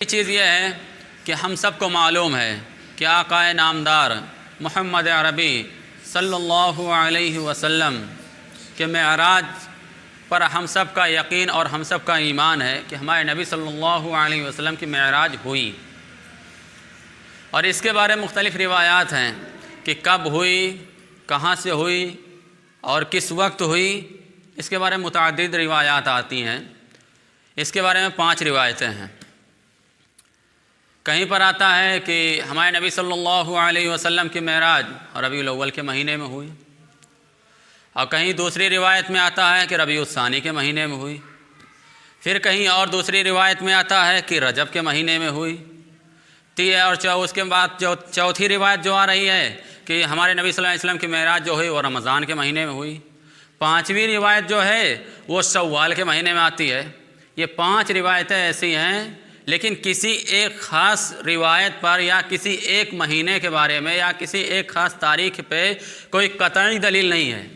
چیز یہ ہے کہ ہم سب کو معلوم ہے کہ آقا نامدار محمد عربی صلی اللہ علیہ وسلم کے معراج پر ہم سب کا یقین اور ہم سب کا ایمان ہے کہ ہمارے نبی صلی اللہ علیہ وسلم کی معراج ہوئی، اور اس کے بارے میں مختلف روایات ہیں کہ کب ہوئی، کہاں سے ہوئی اور کس وقت ہوئی۔ اس کے بارے میں متعدد روایات آتی ہیں۔ اس کے بارے میں 5 روایتیں ہیں۔ کہیں پر آتا ہے کہ ہمارے نبی صلی اللہ علیہ وسلم کی معراج ربیع الاول کے مہینے میں ہوئی، اور کہیں دوسری روایت میں آتا ہے کہ ربیع الثانی کے مہینے میں ہوئی، پھر کہیں اور دوسری روایت میں آتا ہے کہ رجب کے مہینے میں ہوئی، اور اس کے بعد چوتھی روایت جو آ رہی ہے کہ ہمارے نبی صلی اللہ علیہ وسلم کی معراج جو ہوئی وہ رمضان کے مہینے میں ہوئی، 5ویں روایت جو ہے وہ شوال کے مہینے میں آتی ہے۔ یہ 5 روایتیں ایسی ہیں، لیکن کسی ایک خاص روایت پر یا کسی ایک مہینے کے بارے میں یا کسی ایک خاص تاریخ پہ کوئی قطعی دلیل نہیں ہے،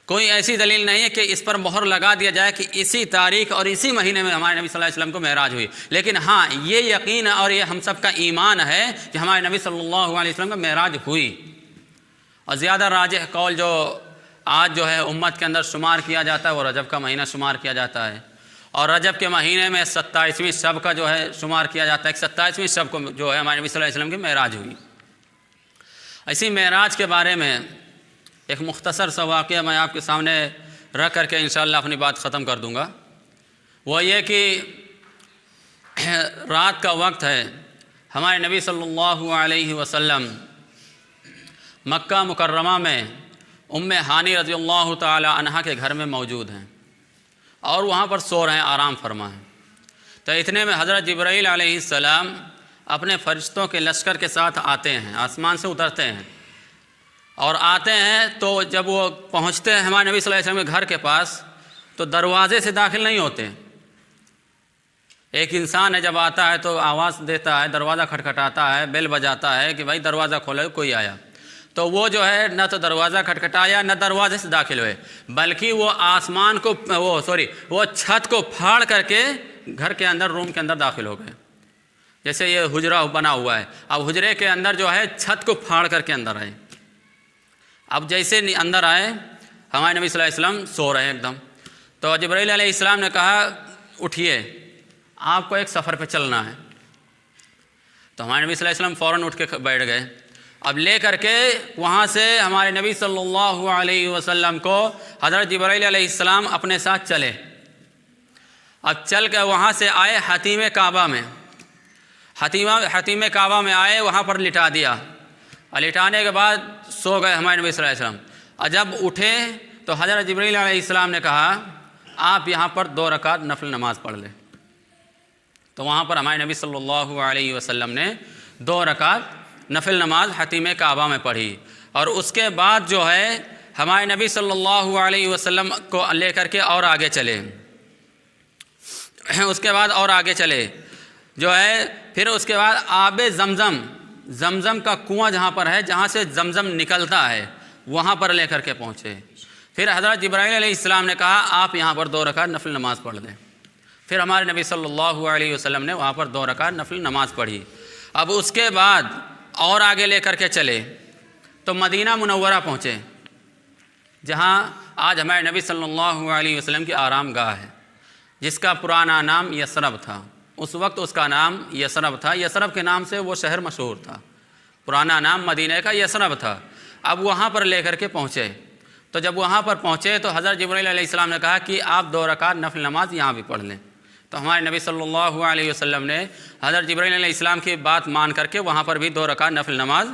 کوئی ایسی دلیل نہیں ہے کہ اس پر مہر لگا دیا جائے کہ اسی تاریخ اور اسی مہینے میں ہمارے نبی صلی اللہ علیہ وسلم کو معراج ہوئی۔ لیکن ہاں، یہ یقین اور یہ ہم سب کا ایمان ہے کہ ہمارے نبی صلی اللہ علیہ وسلم کو معراج ہوئی، اور زیادہ راجح قول جو آج جو ہے امت کے اندر شمار کیا جاتا ہے وہ رجب کا مہینہ شمار کیا جاتا ہے، اور رجب کے مہینے میں 27ویں شب کا جو ہے شمار کیا جاتا ہے کہ 27ویں شب کو جو ہے ہمارے نبی صلی اللہ علیہ وسلم کی معراج ہوئی۔ اسی معراج کے بارے میں ایک مختصر سا واقعہ میں آپ کے سامنے رکھ کر کے انشاءاللہ اپنی بات ختم کر دوں گا۔ وہ یہ کہ رات کا وقت ہے، ہمارے نبی صلی اللہ علیہ وسلم مکہ مکرمہ میں ام ہانی رضی اللہ تعالی عنہا کے گھر میں موجود ہیں، اور وہاں پر سو رہے ہیں، آرام فرما ہیں۔ تو اتنے میں حضرت جبرائیل علیہ السلام اپنے فرشتوں کے لشکر کے ساتھ آتے ہیں، آسمان سے اترتے ہیں، اور آتے ہیں تو جب وہ پہنچتے ہیں ہمارے نبی صلی اللہ علیہ وسلم کے گھر کے پاس تو دروازے سے داخل نہیں ہوتے۔ ایک انسان ہے جب آتا ہے تو آواز دیتا ہے، دروازہ کھٹکھٹاتا ہے، بیل بجاتا ہے کہ بھائی دروازہ کھولو، کوئی آیا۔ تو وہ جو ہے نہ تو دروازہ کھٹکھٹایا نہ دروازے سے داخل ہوئے، بلکہ وہ آسمان کو وہ چھت کو پھاڑ کر کے گھر کے اندر، روم کے اندر داخل ہو گئے۔ جیسے یہ حجرہ بنا ہوا ہے، اب حجرے کے اندر جو ہے چھت کو پھاڑ کر کے اندر آئے۔ اب جیسے اندر آئے، ہمارے نبی صلی اللہ علیہ وسلم سو رہے ہیں ایک دم، تو جبرائیل علیہ السلام نے کہا اٹھیے، آپ کو ایک سفر پہ چلنا ہے۔ تو ہمارے نبی صلی اللہ علیہ وسلم فوراً اٹھ کے بیٹھ گئے۔ اب لے کر کے وہاں سے ہمارے نبی صلی اللہ علیہ وسلم کو حضرت جبرائیل علیہ السلام اپنے ساتھ چلے۔ اب چل کے وہاں سے آئے حتیم کعبہ میں، حتیم کعبہ میں آئے، وہاں پر لٹا دیا، اور لٹانے کے بعد سو گئے ہمارے نبی صلی اللہ علیہ وسلم۔ اور جب اٹھے تو حضرت جبرائیل علیہ السلام نے کہا آپ یہاں پر 2 رکعت نفل نماز پڑھ لیں۔ تو وہاں پر ہمارے نبی صلی اللہ علیہ وسلم نے 2 رکعت نفل نماز حتیم کعبہ میں پڑھی، اور اس کے بعد جو ہے ہمارے نبی صلی اللہ علیہ وسلم کو لے کر کے اور آگے چلے۔ اس کے بعد اور آگے چلے جو ہے، پھر اس کے بعد آب زمزم کا کنواں جہاں پر ہے، جہاں سے زمزم نکلتا ہے، وہاں پر لے کر کے پہنچے۔ پھر حضرت جبرائیل علیہ السلام نے کہا آپ یہاں پر 2 رکعت نفل نماز پڑھ لیں۔ پھر ہمارے نبی صلی اللہ علیہ وسلم نے وہاں پر 2 رکعت نفل نماز پڑھی۔ اب اس کے بعد اور آگے لے کر کے چلے تو مدینہ منورہ پہنچے، جہاں آج ہمارے نبی صلی اللہ علیہ وسلم کی آرام گاہ ہے، جس کا پرانا نام یثرب تھا۔ اس وقت اس کا نام یثرب تھا، یثرب کے نام سے وہ شہر مشہور تھا، پرانا نام مدینہ کا یثرب تھا۔ اب وہاں پر لے کر کے پہنچے، تو جب وہاں پر پہنچے تو حضرت جبرائیل علیہ السلام نے کہا کہ آپ 2 رکعت نفل نماز یہاں بھی پڑھ لیں۔ تو ہمارے نبی صلی اللہ علیہ وسلم نے حضرت جبرائیل علیہ السلام کی بات مان کر کے وہاں پر بھی 2 رکعت نفل نماز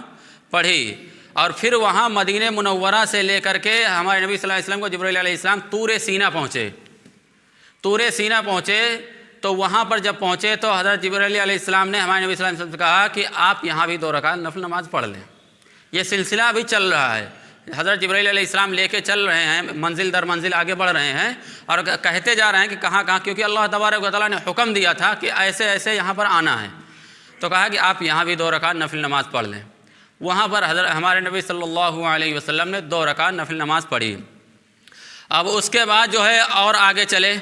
پڑھی، اور پھر وہاں مدینہ منورہ سے لے کر کے ہمارے نبی صلی اللہ علیہ وسلم کو جبرائیل علیہ السلام طور سینا پہنچے۔ تو وہاں پر جب پہنچے تو حضرت جبرائیل علیہ السلام نے ہمارے نبی صلی اللہ علیہ وسلم سے کہا کہ آپ یہاں بھی 2 رکعت نفل نماز پڑھ لیں۔ یہ سلسلہ ابھی چل رہا ہے، حضرت جبرائیل علیہ السلام لے کے چل رہے ہیں، منزل در منزل آگے بڑھ رہے ہیں، اور کہتے جا رہے ہیں کہ کہاں کہاں، کیونکہ اللہ تبارک و تعالیٰ نے حکم دیا تھا کہ ایسے ایسے یہاں پر آنا ہے، تو کہا کہ آپ یہاں بھی 2 رکعت نفل نماز پڑھ لیں۔ وہاں پر ہمارے نبی صلی اللہ علیہ وسلم نے 2 رکعت نفل نماز پڑھی۔ اب اس کے بعد جو ہے اور آگے چلے،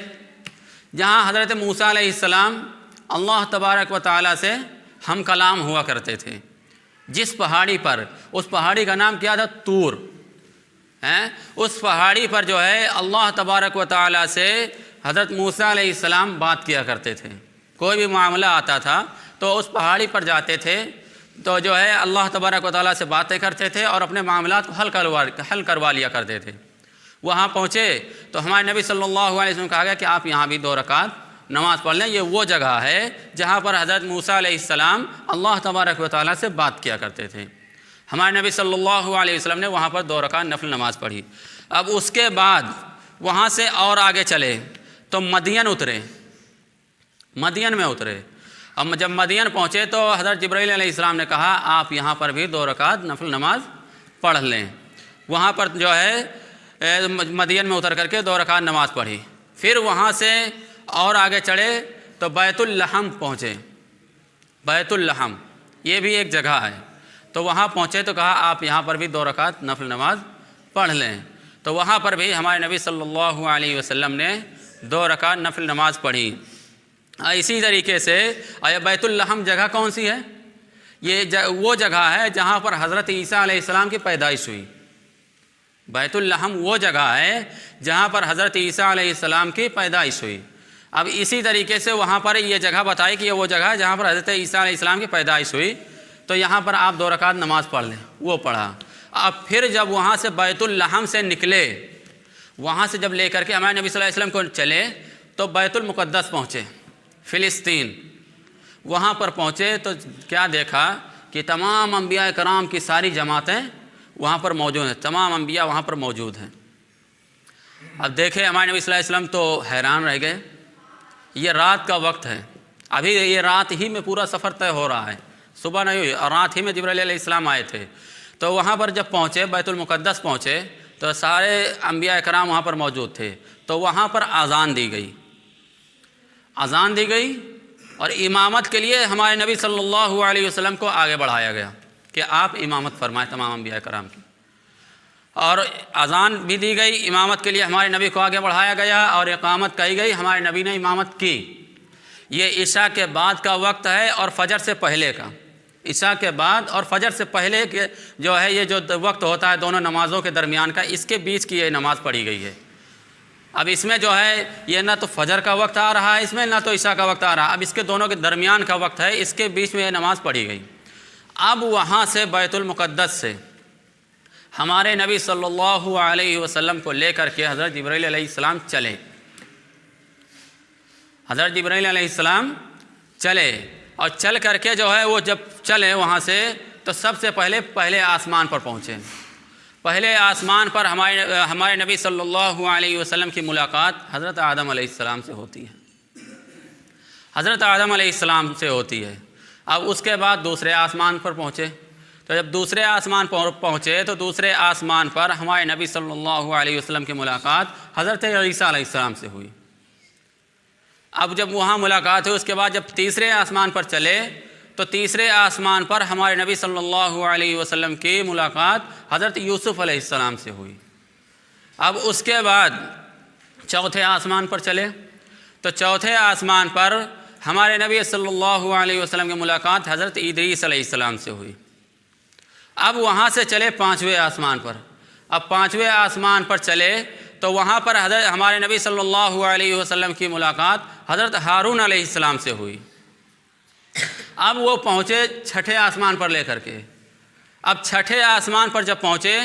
جہاں حضرت موسیٰ علیہ السلام اللہ تبارک و تعالیٰ سے ہم کلام ہوا کرتے تھے۔ جس پہاڑی پر، اس پہاڑی کا نام کیا تھا؟ طور ہیں۔ اس پہاڑی پر جو ہے اللہ تبارک و تعالیٰ سے حضرت موسیٰ علیہ السلام بات کیا کرتے تھے۔ کوئی بھی معاملہ آتا تھا تو اس پہاڑی پر جاتے تھے تو جو ہے اللہ تبارک و تعالیٰ سے باتیں کرتے تھے اور اپنے معاملات کو حل کروا لیا کرتے تھے۔ وہاں پہنچے تو ہمارے نبی صلی اللہ علیہ وسلم کہا گیا کہ آپ یہاں بھی 2 رکعت نماز پڑھ لیں۔ یہ وہ جگہ ہے جہاں پر حضرت موسیٰ علیہ السلام اللہ تبارک و تعالیٰ سے بات کیا کرتے تھے۔ ہمارے نبی صلی اللہ علیہ وسلم نے وہاں پر 2 رکعت نفل نماز پڑھی۔ اب اس کے بعد وہاں سے اور آگے چلے تو مدین اترے، مدین میں اترے۔ اب جب مدین پہنچے تو حضرت جبرائیل علیہ السلام نے کہا آپ یہاں پر بھی 2 رکعت نفل نماز پڑھ لیں۔ وہاں پر جو ہے مدین میں اتر کر کے 2 رکعت نماز پڑھی۔ پھر وہاں سے اور آگے چڑھے تو بیت اللحم پہنچے۔ بیت اللحم یہ بھی ایک جگہ ہے، تو وہاں پہنچے تو کہا آپ یہاں پر بھی 2 رکعت نفل نماز پڑھ لیں۔ تو وہاں پر بھی ہمارے نبی صلی اللہ علیہ وسلم نے 2 رکعت نفل نماز پڑھی۔ اسی طریقے سے بیت اللحم جگہ کون سی ہے؟ یہ وہ جگہ ہے جہاں پر حضرت عیسیٰ علیہ السلام کی پیدائش ہوئی۔ بیت اللحم وہ جگہ ہے جہاں پر حضرت عیسیٰ علیہ السلام کی پیدائش ہوئی۔ اب اسی طریقے سے وہاں پر یہ جگہ بتائی کہ یہ وہ جگہ ہے جہاں پر حضرت عیسیٰ علیہ السلام کی پیدائش ہوئی، تو یہاں پر آپ 2 رکعت نماز پڑھ لیں۔ وہ پڑھا۔ اب پھر جب وہاں سے بیت اللحم سے نکلے، وہاں سے جب لے کر کے ہمارے نبی صلی اللہ علیہ وسلم کو چلے تو بیت المقدس پہنچے، فلسطین۔ وہاں پر پہنچے تو کیا دیکھا کہ تمام انبیاء کرام کی ساری جماعتیں وہاں پر موجود ہیں، تمام انبیاء وہاں پر موجود ہیں۔ اب دیکھیں ہمارے نبی صلی اللہ علیہ وسلم تو حیران رہ گئے۔ یہ رات کا وقت ہے، ابھی یہ رات ہی میں پورا سفر طے ہو رہا ہے، صبح نہیں ہوئی، اور رات ہی میں جبرائیل علیہ السلام آئے تھے۔ تو وہاں پر جب پہنچے، بیت المقدس پہنچے تو سارے انبیاء کرام وہاں پر موجود تھے۔ تو وہاں پر اذان دی گئی، اذان دی گئی، اور امامت کے لیے ہمارے نبی صلی اللہ علیہ وسلم کو آگے بڑھایا گیا کہ آپ امامت فرمائیں تمام انبیاء کرام کی۔ اور اذان بھی دی گئی، امامت کے لیے ہمارے نبی کو آگے بڑھایا گیا اور اقامت کہی گئی، ہمارے نبی نے امامت کی۔ یہ عشاء کے بعد کا وقت ہے اور فجر سے پہلے کا، عشاء کے بعد اور فجر سے پہلے کے جو ہے یہ جو وقت ہوتا ہے دونوں نمازوں کے درمیان کا، اس کے بیچ کی یہ نماز پڑھی گئی ہے۔ اب اس میں جو ہے یہ نہ تو فجر کا وقت آ رہا ہے اس میں، نہ تو عشاء کا وقت آ رہا ہے، اب اس کے دونوں کے درمیان کا وقت ہے، اس کے بیچ میں یہ نماز پڑھی گئی۔ اب وہاں سے بیت المقدس سے ہمارے نبی صلی اللہ علیہ وسلم کو لے کر کے حضرت جبرائیل علیہ السلام چلے، حضرت جبرائیل علیہ السلام چلے، اور چل کر کے جو ہے وہ جب چلے وہاں سے تو سب سے پہلے آسمان پر پہنچے۔ پہلے آسمان پر ہمارے نبی صلی اللہ علیہ وسلم کی ملاقات حضرت آدم علیہ السلام سے ہوتی ہے، حضرت آدم علیہ السلام سے ہوتی ہے۔ اب اس کے بعد دوسرے آسمان پر پہنچے، تو جب دوسرے آسمان پر پہنچے تو دوسرے آسمان پر ہمارے نبی صلی اللہ علیہ وسلم کی ملاقات حضرت عیسیٰ علیہ السلام سے ہوئی۔ اب جب وہاں ملاقات ہوئی اس کے بعد جب تیسرے آسمان پر چلے تو تیسرے آسمان پر ہمارے نبی صلی اللہ علیہ وسلم کی ملاقات حضرت یوسف علیہ السلام سے ہوئی۔ اب اس کے بعد چوتھے آسمان پر چلے تو چوتھے آسمان پر ہمارے نبی صلی اللہ علیہ وسلم کی ملاقات حضرت ادریس علیہ السلام سے ہوئی۔ اب وہاں سے چلے پانچویں آسمان پر، اب پانچویں آسمان پر چلے تو وہاں پر ہمارے نبی صلی اللہ علیہ وسلم کی ملاقات حضرت ہارون علیہ السلام سے ہوئی۔ اب وہ پہنچے چھٹے آسمان پر لے کر کے، اب چھٹے آسمان پر جب پہنچے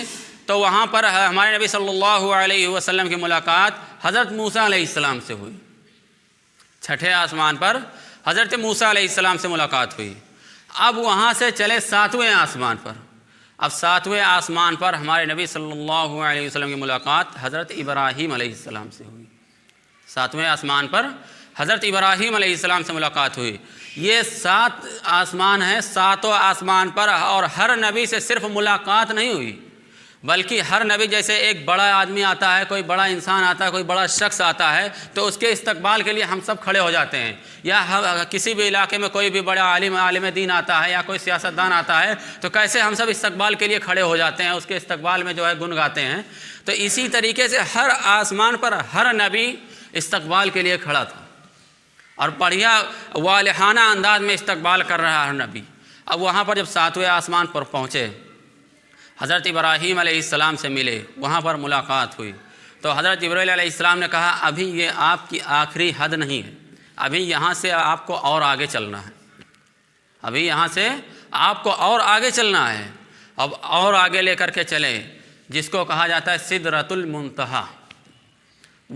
تو وہاں پر ہمارے نبی صلی اللہ علیہ وسلم کی ملاقات حضرت موسیٰ علیہ السلام سے ہوئی۔ چھٹے آسمان پر حضرت موسیٰ علیہ السلام سے ملاقات ہوئی۔ اب وہاں سے چلے ساتویں آسمان پر، اب ساتویں آسمان پر ہمارے نبی صلی اللہ علیہ وسلم کی ملاقات حضرت ابراہیم علیہ السلام سے ہوئی۔ ساتویں آسمان پر حضرت ابراہیم علیہ السلام سے ملاقات ہوئی۔ یہ 7 آسمان ہیں، ساتوں آسمان پر اور ہر نبی سے صرف ملاقات نہیں ہوئی بلکہ ہر نبی جیسے ایک بڑا آدمی آتا ہے، کوئی بڑا انسان آتا ہے، کوئی بڑا شخص آتا ہے تو اس کے استقبال کے لیے ہم سب کھڑے ہو جاتے ہیں، یا کسی بھی علاقے میں کوئی بھی بڑا عالم دین آتا ہے یا کوئی سیاستدان آتا ہے تو کیسے ہم سب استقبال کے لیے کھڑے ہو جاتے ہیں، اس کے استقبال میں جو ہے گن گاتے ہیں۔ تو اسی طریقے سے ہر آسمان پر ہر نبی استقبال کے لیے کھڑا تھا اور بڑھیا والہانہ انداز میں استقبال کر رہا ہے نبی۔ اب وہاں پر جب 7ویں آسمان پر پہنچے، حضرت ابراہیم علیہ السلام سے ملے، وہاں پر ملاقات ہوئی، تو حضرت جبرائیل علیہ السلام نے کہا ابھی یہ آپ کی آخری حد نہیں ہے، ابھی یہاں سے آپ کو اور آگے چلنا ہے، ابھی یہاں سے آپ کو اور آگے چلنا ہے۔ اب اور آگے لے کر کے چلے، جس کو کہا جاتا ہے سدرۃ المنتہا،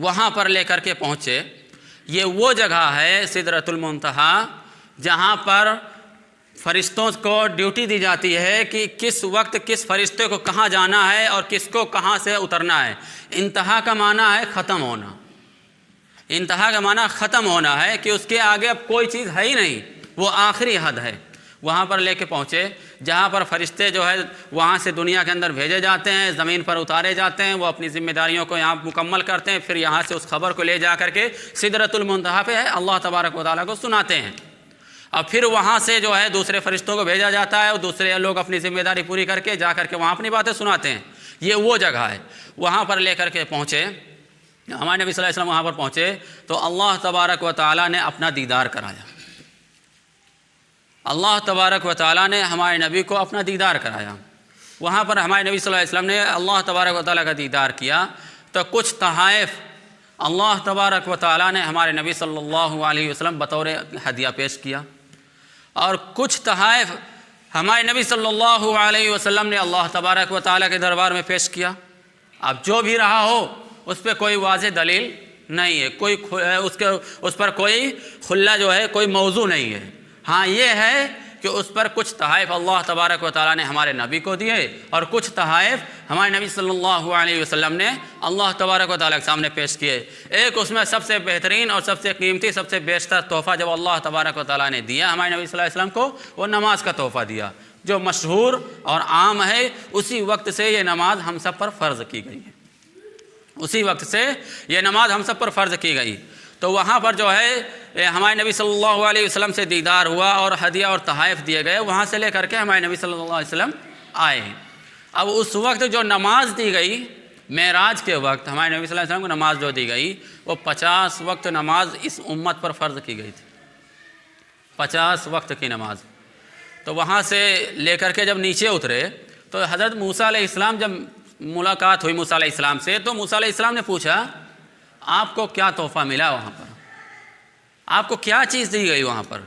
وہاں پر لے کر کے پہنچے۔ یہ وہ جگہ ہے سدرۃ المنتہا جہاں پر فرشتوں کو ڈیوٹی دی جاتی ہے کہ کس وقت کس فرشتے کو کہاں جانا ہے اور کس کو کہاں سے اترنا ہے۔ انتہا کا معنی ہے ختم ہونا، انتہا کا معنی ختم ہونا ہے کہ اس کے آگے اب کوئی چیز ہے ہی نہیں، وہ آخری حد ہے۔ وہاں پر لے کے پہنچے جہاں پر فرشتے جو ہے وہاں سے دنیا کے اندر بھیجے جاتے ہیں، زمین پر اتارے جاتے ہیں، وہ اپنی ذمہ داریوں کو یہاں مکمل کرتے ہیں، پھر یہاں سے اس خبر کو لے جا کر کے سدرۃ المنتہا پہ ہے اللہ تبارک و تعالیٰ کو سناتے ہیں۔ اور پھر وہاں سے جو ہے دوسرے فرشتوں کو بھیجا جاتا ہے اور دوسرے لوگ اپنی ذمہ داری پوری کر کے جا کر کے وہاں اپنی باتیں سناتے ہیں۔ یہ وہ جگہ ہے، وہاں پر لے کر کے پہنچے ہمارے نبی صلی اللہ علیہ وسلم۔ وہاں پر پہنچے تو اللہ تبارک و تعالیٰ نے اپنا دیدار کرایا، اللہ تبارک و تعالیٰ نے ہمارے نبی کو اپنا دیدار کرایا۔ وہاں پر ہمارے نبی صلی اللہ علیہ وسلم نے اللہ تبارک و تعالیٰ کا دیدار کیا تو کچھ تحائف اللہ تبارک و تعالیٰ نے ہمارے نبی صلی اللہ علیہ وسلم بطور ہدیہ پیش کیا، اور کچھ تحائف ہمارے نبی صلی اللہ علیہ وسلم نے اللہ تبارک و تعالیٰ کے دربار میں پیش کیا۔ اب جو بھی رہا ہو اس پہ کوئی واضح دلیل نہیں ہے، کوئی اس پر کوئی خلا جو ہے کوئی موضوع نہیں ہے۔ ہاں یہ ہے کہ اس پر کچھ تحائف اللہ تبارک و تعالیٰ نے ہمارے نبی کو دیے اور کچھ تحائف ہمارے نبی صلی اللہ علیہ وسلم نے اللہ تبارک و تعالیٰ کے سامنے پیش کیے۔ ایک اس میں سب سے بہترین اور سب سے قیمتی سب سے بیشتر تحفہ جب اللہ تبارک و تعالیٰ نے دیا ہمارے نبی صلی اللہ علیہ وسلم کو، وہ نماز کا تحفہ دیا، جو مشہور اور عام ہے۔ اسی وقت سے یہ نماز ہم سب پر فرض کی گئی ہے، اسی وقت سے یہ نماز ہم سب پر فرض کی گئی۔ تو وہاں پر جو ہے ہمارے نبی صلی اللہ علیہ وسلم سے دیدار ہوا اور ہدیہ اور تحائف دیے گئے، وہاں سے لے کر کے ہمارے نبی صلی اللہ علیہ وسلم آئے۔ اب اس وقت جو نماز دی گئی معراج کے وقت، ہمارے نبی صلی اللہ علیہ وسلم کو نماز جو دی گئی وہ 50 وقت نماز اس امت پر فرض کی گئی تھی، 50 وقت کی نماز۔ تو وہاں سے لے کر کے جب نیچے اترے تو حضرت موسیٰ علیہ السلام جب ملاقات ہوئی موسیٰ علیہ السلام سے، تو موسیٰ علیہ السلام نے پوچھا آپ کو کیا تحفہ ملا وہاں پر، آپ کو کیا چیز دی گئی وہاں پر،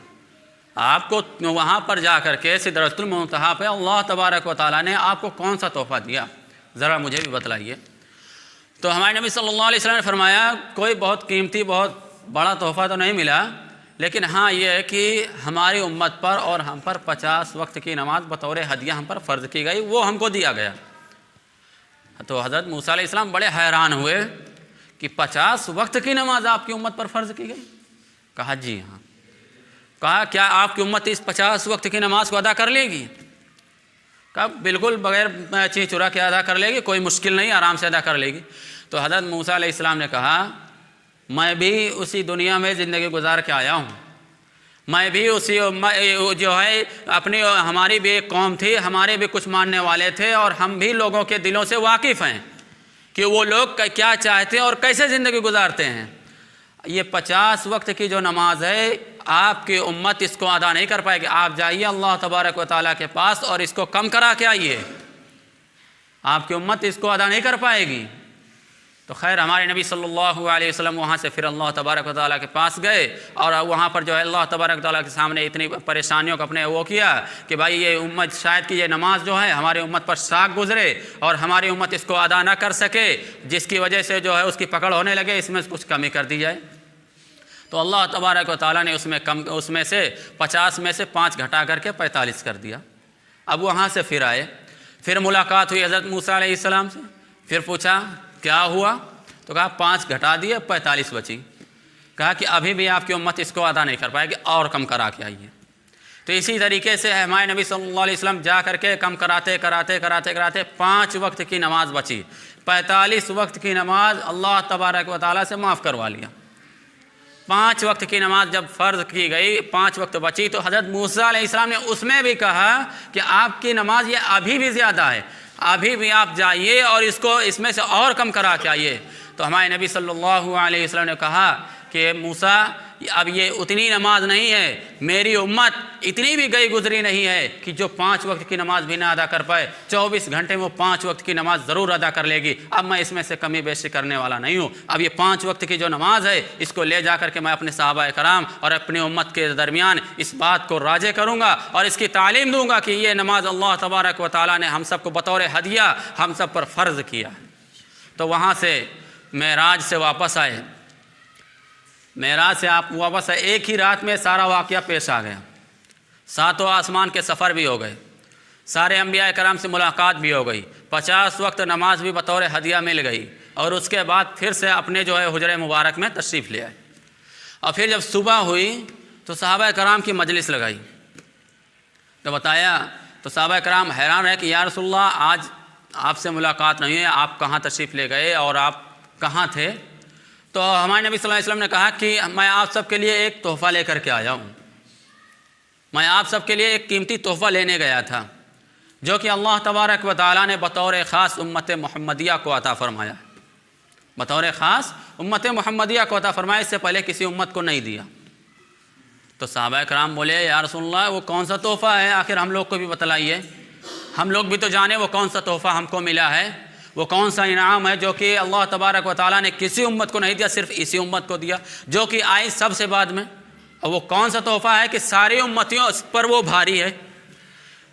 آپ کو وہاں پر جا کر کے سدرۃ المنتہا پہ اللہ تبارک و تعالیٰ نے آپ کو کون سا تحفہ دیا، ذرا مجھے بھی بتلائیے۔ تو ہمارے نبی صلی اللہ علیہ وسلم نے فرمایا کوئی بہت قیمتی بہت بڑا تحفہ تو نہیں ملا، لیکن ہاں یہ ہے کہ ہماری امت پر اور ہم پر 50 وقت کی نماز بطور ہدیہ ہم پر فرض کی گئی، وہ ہم کو دیا گیا۔ تو حضرت موسیٰ علیہ السلام بڑے حیران ہوئے کہ 50 وقت کی نماز آپ کی امت پر فرض کی گئی؟ کہا جی ہاں۔ کہا کیا آپ کی امت اس 50 وقت کی نماز کو ادا کر لے گی؟ کہا بالکل بغیر چیز چرا کے ادا کر لے گی، کوئی مشکل نہیں، آرام سے ادا کر لے گی۔ تو حضرت موسیٰ علیہ السلام نے کہا میں بھی اسی دنیا میں زندگی گزار کے آیا ہوں، میں بھی اسی جو ہے اپنی ہماری بھی ایک قوم تھی، ہمارے بھی کچھ ماننے والے تھے، اور ہم بھی لوگوں کے دلوں سے واقف ہیں کہ وہ لوگ کیا چاہتے ہیں اور کیسے زندگی گزارتے ہیں۔ یہ 50 وقت کی جو نماز ہے آپ کی امت اس کو ادا نہیں کر پائے گی، آپ جائیے اللہ تبارک و تعالیٰ کے پاس اور اس کو کم کرا کے آئیے، آپ کی امت اس کو ادا نہیں کر پائے گی۔ تو خیر ہمارے نبی صلی اللہ علیہ وسلم وہاں سے پھر اللہ تبارک و تعالیٰ کے پاس گئے، اور وہاں پر جو ہے اللہ تبارک و تعالیٰ کے سامنے اتنی پریشانیوں کو اپنے وہ کیا کہ بھائی یہ امت شاید کہ یہ نماز جو ہے ہماری امت پر شاق گزرے اور ہماری امت اس کو ادا نہ کر سکے، جس کی وجہ سے جو ہے اس کی پکڑ ہونے لگے، اس میں کچھ کمی کر دی جائے۔ تو اللہ تبارک و تعالیٰ نے اس میں سے 50 میں سے 5 گھٹا کر کے 45 کر دیا۔ اب وہاں سے پھر آئے، پھر ملاقات ہوئی حضرت موسیٰ علیہ السلام سے، پھر پوچھا کیا ہوا؟ تو کہا 5 گھٹا دیے 45 بچی۔ کہا کہ ابھی بھی آپ کی امت اس کو ادا نہیں کر پائے گی، اور کم کرا کے آئیے۔ تو اسی طریقے سے ہمارے نبی صلی اللہ علیہ وسلم جا کر کے کم کراتے 5 وقت کی نماز بچی، 45 وقت کی نماز اللہ تبارک و تعالیٰ سے معاف کروا لیا۔ 5 وقت کی نماز جب فرض کی گئی، 5 وقت بچی، تو حضرت موسیٰ علیہ السلام نے اس میں بھی کہا کہ آپ کی نماز یہ ابھی بھی زیادہ ہے، ابھی بھی آپ جائیے اور اس میں سے اور کم کرا کے آئیے۔ تو ہمارے نبی صلی اللہ علیہ وسلم نے کہا کہ موسیٰ اب یہ اتنی نماز نہیں ہے، میری امت اتنی بھی گئی گزری نہیں ہے کہ جو 5 وقت کی نماز بھی نہ ادا کر پائے، 24 گھنٹے میں وہ 5 وقت کی نماز ضرور ادا کر لے گی۔ اب میں اس میں سے کمی بیشی کرنے والا نہیں ہوں، اب یہ 5 وقت کی جو نماز ہے اس کو لے جا کر کے میں اپنے صحابہ کرام اور اپنی امت کے درمیان اس بات کو راجع کروں گا اور اس کی تعلیم دوں گا کہ یہ نماز اللہ تبارک و تعالیٰ نے ہم سب کو بطور ہدیہ ہم سب پر فرض کیا۔ تو وہاں سے معراج سے واپس آئے، معراج سے آپ واپس آئے، ایک ہی رات میں سارا واقعہ پیش آ گیا، 7 آسمان کے سفر بھی ہو گئے، سارے انبیاء کرام سے ملاقات بھی ہو گئی، 50 وقت نماز بھی بطور ہدیہ مل گئی، اور اس کے بعد پھر سے اپنے جو ہے حجرہ مبارک میں تشریف لے آئے۔ اور پھر جب صبح ہوئی تو صحابہ کرام کی مجلس لگائی، تو بتایا تو صحابہ کرام حیران رہے کہ یا رسول اللہ آج آپ سے ملاقات نہیں ہے، آپ کہاں تشریف لے گئے اور آپ کہاں تھے؟ تو ہمارے نبی صلی اللہ علیہ وسلم نے کہا کہ میں آپ سب کے لیے ایک تحفہ لے کر کے آیا ہوں، میں آپ سب کے لیے ایک قیمتی تحفہ لینے گیا تھا جو کہ اللہ تبارک و تعالیٰ نے بطور خاص امت محمدیہ کو عطا فرمایا، بطور خاص امت محمدیہ کو عطا فرمایا، اس سے پہلے کسی امت کو نہیں دیا۔ تو صحابہ کرام بولے یا رسول اللہ وہ کون سا تحفہ ہے، آخر ہم لوگ کو بھی بتلائیے، ہم لوگ بھی تو جانیں وہ کون سا تحفہ ہم کو ملا ہے، وہ کون سا انعام ہے جو کہ اللہ تبارک و تعالیٰ نے کسی امت کو نہیں دیا، صرف اسی امت کو دیا جو کہ آئی سب سے بعد میں، اور وہ کون سا تحفہ ہے کہ ساری امتیوں پر وہ بھاری ہے۔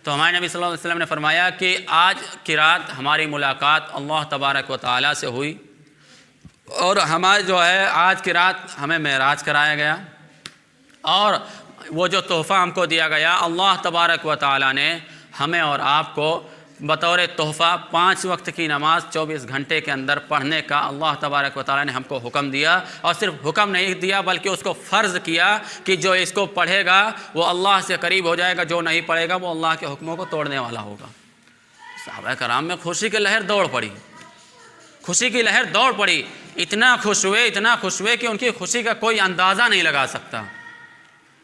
تو ہمارے نبی صلی اللہ علیہ وسلم نے فرمایا کہ آج کی رات ہماری ملاقات اللہ تبارک و تعالیٰ سے ہوئی، اور ہمارے جو ہے آج کی رات ہمیں معراج کرایا گیا، اور وہ جو تحفہ ہم کو دیا گیا اللہ تبارک و تعالیٰ نے ہمیں اور آپ کو بطور تحفہ 5 وقت کی نماز 24 گھنٹے کے اندر پڑھنے کا اللہ تبارک و تعالیٰ نے ہم کو حکم دیا، اور صرف حکم نہیں دیا بلکہ اس کو فرض کیا کہ جو اس کو پڑھے گا وہ اللہ سے قریب ہو جائے گا، جو نہیں پڑھے گا وہ اللہ کے حکموں کو توڑنے والا ہوگا۔ صحابہ کرام میں خوشی کی لہر دوڑ پڑی، خوشی کی لہر دوڑ پڑی، اتنا خوش ہوئے کہ ان کی خوشی کا کوئی اندازہ نہیں لگا سکتا۔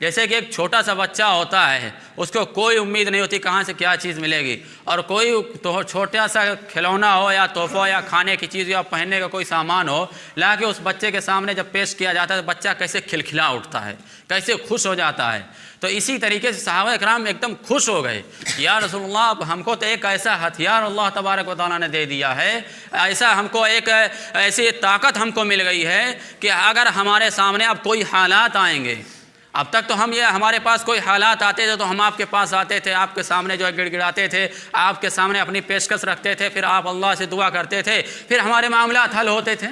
جیسے کہ ایک چھوٹا سا بچہ ہوتا ہے، اس کو کوئی امید نہیں ہوتی کہاں سے کیا چیز ملے گی، اور کوئی چھوٹا سا کھلونا ہو یا تحفہ یا کھانے کی چیز یا پہننے کا کوئی سامان ہو، لا کے اس بچے کے سامنے جب پیش کیا جاتا ہے تو بچہ کیسے کھلکھلا اٹھتا ہے، کیسے خوش ہو جاتا ہے۔ تو اسی طریقے سے صحابہ کرام ایک دم خوش ہو گئے، یا رسول اللہ اب ہم کو تو ایک ایسا ہتھیار اللہ تبارک و تعالیٰ نے دے دیا ہے، ایسا ہم کو ایک ایسی طاقت ہم کو مل گئی ہے کہ اگر ہمارے سامنے اب کوئی حالات آئیں گے، اب تک تو ہمارے پاس کوئی حالات آتے تھے تو ہم آپ کے پاس آتے تھے، آپ کے سامنے جو ہے گڑ گڑاتے تھے، آپ کے سامنے اپنی پیشکش رکھتے تھے، پھر آپ اللہ سے دعا کرتے تھے، پھر ہمارے معاملات حل ہوتے تھے۔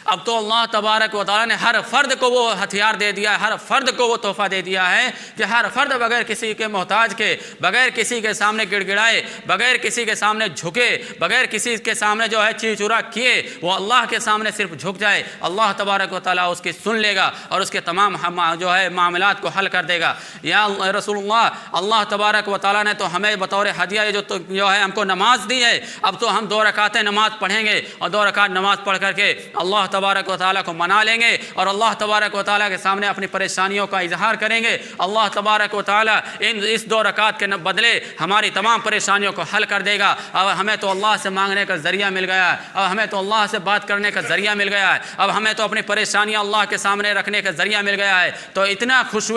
اب تو اللہ تبارک و تعالیٰ نے ہر فرد کو وہ ہتھیار دے دیا ہے، ہر فرد کو وہ تحفہ دے دیا ہے کہ ہر فرد بغیر کسی کے محتاج کے، بغیر کسی کے سامنے گڑ گڑائے، بغیر کسی کے سامنے جھکے، بغیر کسی کے سامنے جو ہے چیچورا کیے، وہ اللہ کے سامنے صرف جھک جائے، اللہ تبارک و تعالیٰ اس کی سن لے گا اور اس کے تمام جو ہے معاملات کو حل کر دے گا۔ یا رسول اللہ تبارک و تعالیٰ نے تو ہمیں بطور ہدیہ جو ہے ہم کو نماز دی ہے، اب تو ہم 2 رکعتیں نماز پڑھیں گے، اور 2 رکعت نماز پڑھ کر کے اللہ تبارک و تعالیٰ کو منا لیں گے، اور اللہ تبارک و تعالیٰ کے سامنے اپنی پریشانیوں کا اظہار کریں گے۔ اللہ تبارک و تعالیٰ اس 2 رکعت کے بدلے ہماری تمام پریشانیوں کو حل کر دے گا۔ اب ہمیں تو اللہ سے مانگنے کا ذریعہ مل گیا ہے، اب ہمیں تو اللہ سے بات کرنے کا ذریعہ مل گیا ہے، اب ہمیں تو اپنی پریشانیاں اللہ کے سامنے رکھنے کا ذریعہ مل گیا ہے۔ تو اتنا خوش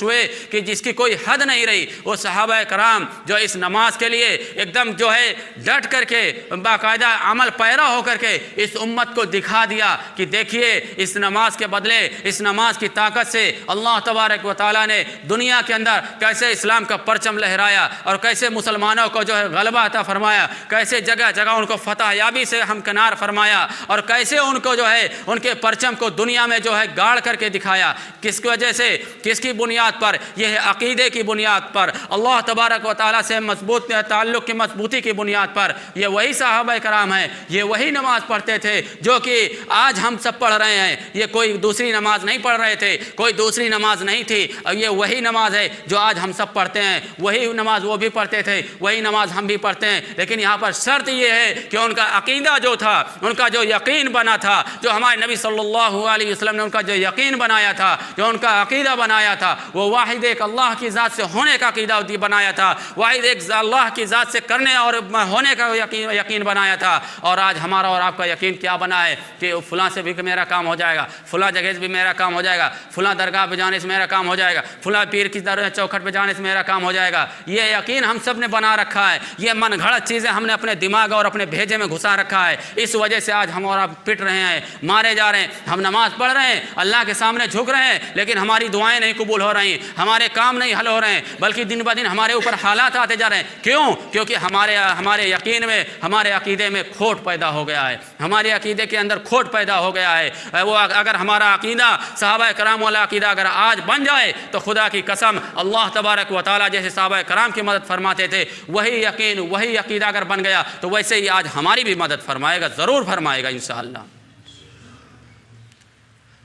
ہوئے کہ جس کی کوئی حد نہیں رہی۔ وہ صحابہ کرام جو اس نماز کے لیے ایک دم جو ہے ڈٹ کر کے باقاعدہ عمل پیرا ہو کر کے اس امت کو دکھا دیا کہ دیکھیے اس نماز کے بدلے، اس نماز کی طاقت سے اللہ تبارک و تعالیٰ نے دنیا کے اندر کیسے اسلام کا پرچم لہرایا، اور کیسے مسلمانوں کو جو ہے غلبہ عطا فرمایا، کیسے جگہ جگہ ان کو فتح یابی سے ہمکنار فرمایا، اور کیسے ان کو جو ہے ان کے پرچم کو دنیا میں جو ہے گاڑ کر کے دکھایا۔ کس کی وجہ سے، کس کی بنیاد پر؟ یہ ہے عقیدے کی بنیاد پر، اللہ تبارک و تعالیٰ سے مضبوط تعلق کی مضبوطی کی بنیاد پر۔ یہ وہی صحابہ کرام ہیں، یہ وہی نماز پڑھتے تھے جو کہ آج ہم سب پڑھ رہے ہیں۔ یہ کوئی دوسری نماز نہیں پڑھ رہے تھے، کوئی دوسری نماز نہیں تھی، اور یہ وہی نماز ہے جو آج ہم سب پڑھتے ہیں، وہی نماز وہ بھی پڑھتے تھے، وہی نماز ہم بھی پڑھتے ہیں۔ لیکن یہاں پر شرط یہ ہے کہ ان کا عقیدہ جو تھا، ان کا جو یقین بنا تھا، جو ہمارے نبی صلی اللہ علیہ وسلم نے ان کا جو یقین بنایا تھا، جو ان کا عقیدہ بنایا تھا، وہ واحد ایک اللہ کی ذات سے ہونے کا عقیدہ بنایا تھا، واحد ایک اللہ کی ذات سے کرنے اور ہونے کا یقین بنایا تھا۔ اور آج ہمارا اور آپ کا یقین کیا بنا ہے کہ فلاں سے بھی میرا کام ہو جائے گا، فلاں جگہ سے بھی میرا کام ہو جائے گا، فلاں درگاہ پہ جانے سے میرا کام ہو جائے گا، فلاں پیر کی چوکھٹ پہ جانے سے میرا کام ہو جائے گا۔ یہ یقین ہم سب نے بنا رکھا ہے، یہ من گھڑت چیزیں ہم نے اپنے دماغ اور اپنے بھیجے میں گھسا رکھا ہے۔ اس وجہ سے آج ہم اور آپ پٹ رہے ہیں، مارے جا رہے ہیں۔ ہم نماز پڑھ رہے ہیں، اللہ کے سامنے جھک رہے ہیں، لیکن ہماری دعائیں نہیں قبول ہو رہی، ہمارے کام نہیں حل ہو رہے ہیں، بلکہ دن بہ دن ہمارے اوپر حالات آتے جا رہے ہیں۔ کیوں؟ کیونکہ ہمارے یقین میں، ہمارے عقیدے میں کھوٹ پیدا ہو گیا ہے، ہمارے عقیدے کے اندر کھوٹ پیدا ہو گیا ہے۔ وہ اگر ہمارا عقیدہ صحابہ کرام والا عقیدہ اگر آج بن جائے تو خدا کی قسم اللہ تبارک و تعالیٰ جیسے صحابہ کرام کی مدد فرماتے تھے، وہی یقین وہی عقیدہ اگر بن گیا تو ویسے ہی آج ہماری بھی مدد فرمائے گا، ضرور فرمائے گا انشاءاللہ۔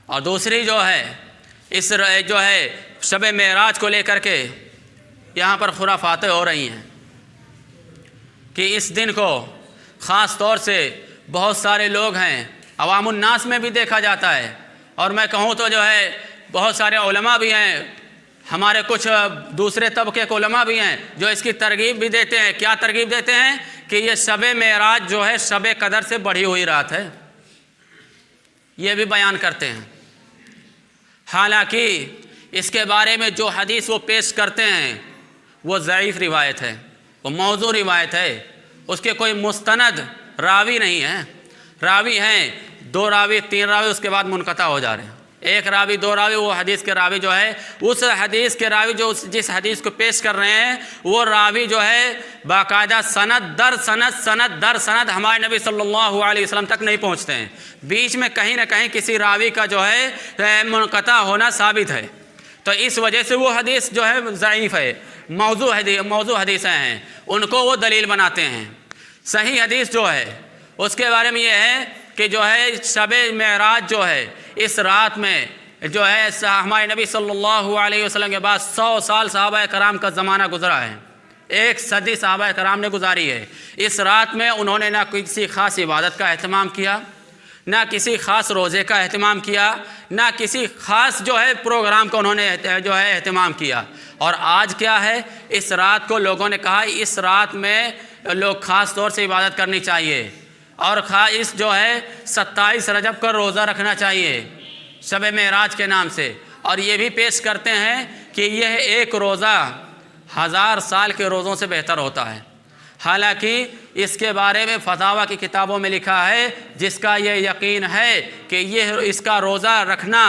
اور دوسری جو ہے شب معراج کو لے کر کے یہاں پر خرافاتیں ہو رہی ہیں کہ اس دن کو خاص طور سے بہت سارے لوگ ہیں، عوام الناس میں بھی دیکھا جاتا ہے، اور میں کہوں تو جو ہے بہت سارے علماء بھی ہیں، ہمارے کچھ دوسرے طبقے کے علماء بھی ہیں جو اس کی ترغیب بھی دیتے ہیں۔ کیا ترغیب دیتے ہیں؟ کہ یہ شب معراج جو ہے شب قدر سے بڑھی ہوئی رات ہے، یہ بھی بیان کرتے ہیں۔ حالانکہ اس کے بارے میں جو حدیث وہ پیش کرتے ہیں وہ ضعیف روایت ہے، وہ موضوع روایت ہے، اس کے کوئی مستند راوی نہیں ہے۔ راوی ہیں 2 راوی 3 راوی، اس کے بعد منقطع ہو جا رہے ہیں۔ 1 راوی 2 راوی، وہ حدیث کے راوی جو ہے، اس حدیث کے راوی جو جس حدیث کو پیش کر رہے ہیں وہ راوی جو ہے باقاعدہ سند در سند ہمارے نبی صلی اللہ علیہ وسلم تک نہیں پہنچتے ہیں، بیچ میں کہیں نہ کہیں کسی راوی کا جو ہے منقطع ہونا ثابت ہے، تو اس وجہ سے وہ حدیث جو ہے ضعیف ہے، موضوع حدیثیں ہیں، ان کو وہ دلیل بناتے ہیں۔ صحیح حدیث جو ہے اس کے بارے میں یہ ہے کہ جو ہے شب معراج جو ہے اس رات میں جو ہے ہمارے نبی صلی اللہ علیہ وسلم کے بعد 100 سال صحابہ کرام کا زمانہ گزرا ہے، 1 صدی صحابہ کرام نے گزاری ہے۔ اس رات میں انہوں نے نہ کسی خاص عبادت کا اہتمام کیا، نہ کسی خاص روزے کا اہتمام کیا، نہ کسی خاص جو ہے پروگرام کا انہوں نے جو ہے اہتمام کیا۔ اور آج کیا ہے، اس رات کو لوگوں نے کہا اس رات میں لوگ خاص طور سے عبادت کرنی چاہیے، اور اس جو ہے 27 رجب کا روزہ رکھنا چاہیے شب معراج کے نام سے، اور یہ بھی پیش کرتے ہیں کہ یہ ایک روزہ 1000 سال کے روزوں سے بہتر ہوتا ہے۔ حالانکہ اس کے بارے میں فتاویٰ کی کتابوں میں لکھا ہے جس کا یہ یقین ہے کہ یہ اس کا روزہ رکھنا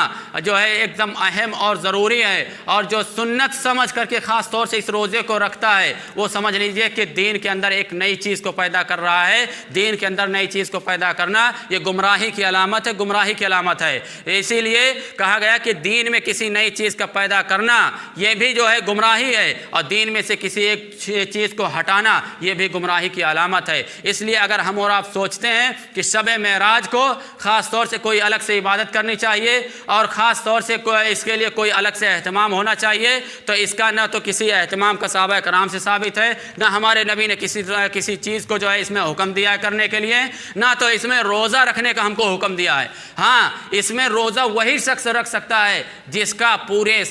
جو ہے ایک دم اہم اور ضروری ہے، اور جو سنت سمجھ کر کے خاص طور سے اس روزے کو رکھتا ہے وہ سمجھ لیجئے کہ دین کے اندر ایک نئی چیز کو پیدا کر رہا ہے۔ دین کے اندر نئی چیز کو پیدا کرنا یہ گمراہی کی علامت ہے، گمراہی کی علامت ہے۔ اسی لیے کہا گیا کہ دین میں کسی نئی چیز کا پیدا کرنا یہ بھی جو ہے گمراہی ہے، اور دین میں سے کسی ایک چیز کو ہٹانا یہ بھی گمراہی کی علامت ہے۔ اس لیے اگر ہم اور آپ سوچتے ہیں کہ شب معراج کو خاص طور سے کوئی الگ سے عبادت کرنی چاہیے اور خاص طور سے اس کے لیے کوئی الگ سے اہتمام ہونا چاہیے، تو اس کا نہ تو کسی اہتمام کا صحابہ کرام سے ثابت ہے، نہ ہمارے نبی نے کسی چیز کو جو ہے اس میں حکم دیا ہے کرنے کے لیے، نہ تو اس میں روزہ رکھنے کا ہم کو حکم دیا ہے۔ ہاں، اس میں روزہ وہی شخص رکھ سکتا ہے جس کا پورے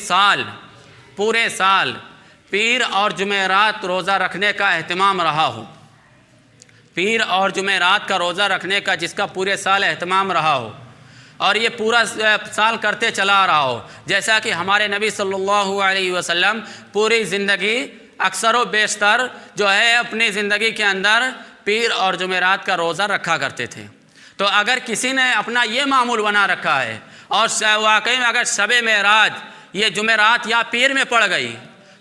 سال پیر اور جمعرات روزہ رکھنے کا اہتمام رہا ہو، پیر اور جمعرات کا روزہ رکھنے کا جس کا پورے سال اہتمام رہا ہو، اور یہ پورا سال کرتے چلا آ رہا ہو۔ جیسا کہ ہمارے نبی صلی اللہ علیہ وسلم پوری زندگی اکثر و بیشتر جو ہے اپنی زندگی کے اندر پیر اور جمعرات کا روزہ رکھا کرتے تھے، تو اگر کسی نے اپنا یہ معمول بنا رکھا ہے اور واقعی میں اگر شب معراج یہ جمعرات یا پیر میں پڑ گئی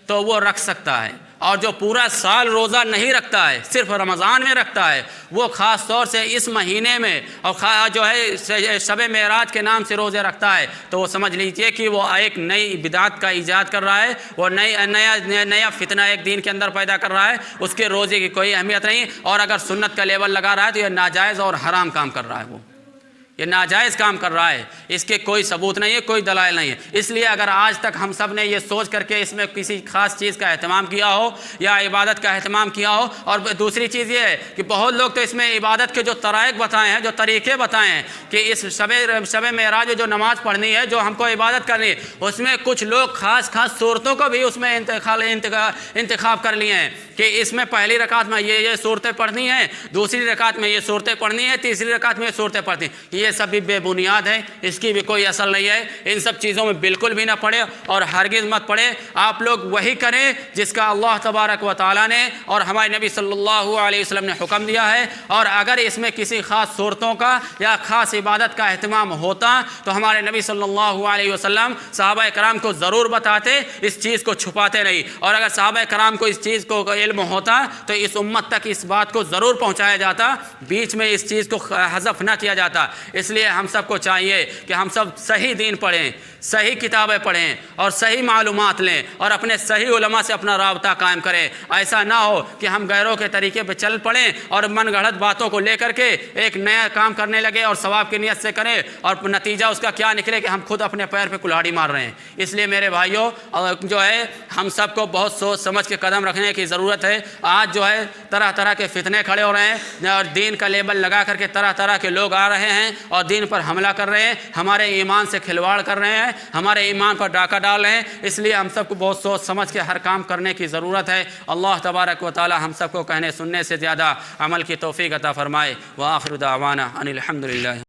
تو وہ رکھ سکتا ہے، اور جو پورا سال روزہ نہیں رکھتا ہے صرف رمضان میں رکھتا ہے وہ خاص طور سے اس مہینے میں اور جو ہے شب معراج کے نام سے روزے رکھتا ہے، تو وہ سمجھ لیجئے کہ وہ ایک نئی بدعت کا ایجاد کر رہا ہے، وہ نیا فتنہ ایک دین کے اندر پیدا کر رہا ہے، اس کے روزے کی کوئی اہمیت نہیں، اور اگر سنت کا لیبل لگا رہا ہے تو یہ ناجائز اور حرام کام کر رہا ہے وہ، یہ ناجائز کام کر رہا ہے، اس کے کوئی ثبوت نہیں ہے، کوئی دلائل نہیں ہے۔ اس لیے اگر آج تک ہم سب نے یہ سوچ کر کے اس میں کسی خاص چیز کا اہتمام کیا ہو یا عبادت کا اہتمام کیا ہو، اور دوسری چیز یہ ہے کہ بہت لوگ تو اس میں عبادت کے جو طرائق بتائے ہیں، جو طریقے بتائے ہیں کہ اس شب معراج جو نماز پڑھنی ہے، جو ہم کو عبادت کرنی ہے، اس میں کچھ لوگ خاص صورتوں کو بھی اس میں انتخاب کر لیے ہیں کہ اس میں پہلی رکعت میں یہ صورتیں پڑھنی ہیں، دوسری رکعت میں یہ صورتیں پڑھنی ہیں، تیسری رکعت میں یہ صورتیں پڑھنی ہیں۔ یہ سب بھی بے بنیاد ہے، اس کی بھی کوئی اصل نہیں ہے۔ ان سب چیزوں میں بالکل بھی نہ پڑے اور ہرگز مت پڑے۔ آپ لوگ وہی کریں جس کا اللہ تبارک و تعالیٰ نے اور ہمارے نبی صلی اللہ علیہ وسلم نے حکم دیا ہے، اور اگر اس میں کسی خاص صورتوں کا یا خاص عبادت کا اہتمام ہوتا تو ہمارے نبی صلی اللہ علیہ وسلم صحابہ کرام کو ضرور بتاتے، اس چیز کو چھپاتے نہیں، اور اگر صحابہ کرام کو اس چیز کو علم ہوتا تو اس امت تک اس بات کو ضرور پہنچایا جاتا، بیچ میں اس چیز کو حذف نہ کیا جاتا۔ اس لیے ہم سب کو چاہیے کہ ہم سب صحیح دین پڑھیں، صحیح کتابیں پڑھیں اور صحیح معلومات لیں، اور اپنے صحیح علماء سے اپنا رابطہ قائم کریں۔ ایسا نہ ہو کہ ہم غیروں کے طریقے پہ چل پڑیں اور من گھڑت باتوں کو لے کر کے ایک نیا کام کرنے لگے اور ثواب کی نیت سے کریں، اور نتیجہ اس کا کیا نکلے کہ ہم خود اپنے پیر پہ کلہاڑی مار رہے ہیں۔ اس لیے میرے بھائیوں جو ہے ہم سب کو بہت سوچ سمجھ کے قدم رکھنے کی ضرورت ہے۔ آج جو ہے طرح طرح کے فتنے کھڑے ہو رہے ہیں اور دین کا لیبل لگا کر کے طرح طرح کے لوگ آ رہے ہیں اور دین پر حملہ کر رہے ہیں، ہمارے ایمان سے کھلواڑ کر رہے ہیں، ہمارے ایمان پر ڈاکہ ڈال رہے ہیں۔ اس لیے ہم سب کو بہت سوچ سمجھ کے ہر کام کرنے کی ضرورت ہے۔ اللہ تبارک و تعالی ہم سب کو کہنے سننے سے زیادہ عمل کی توفیق عطا فرمائے۔ وآخر دعوانا ان الحمد للہ۔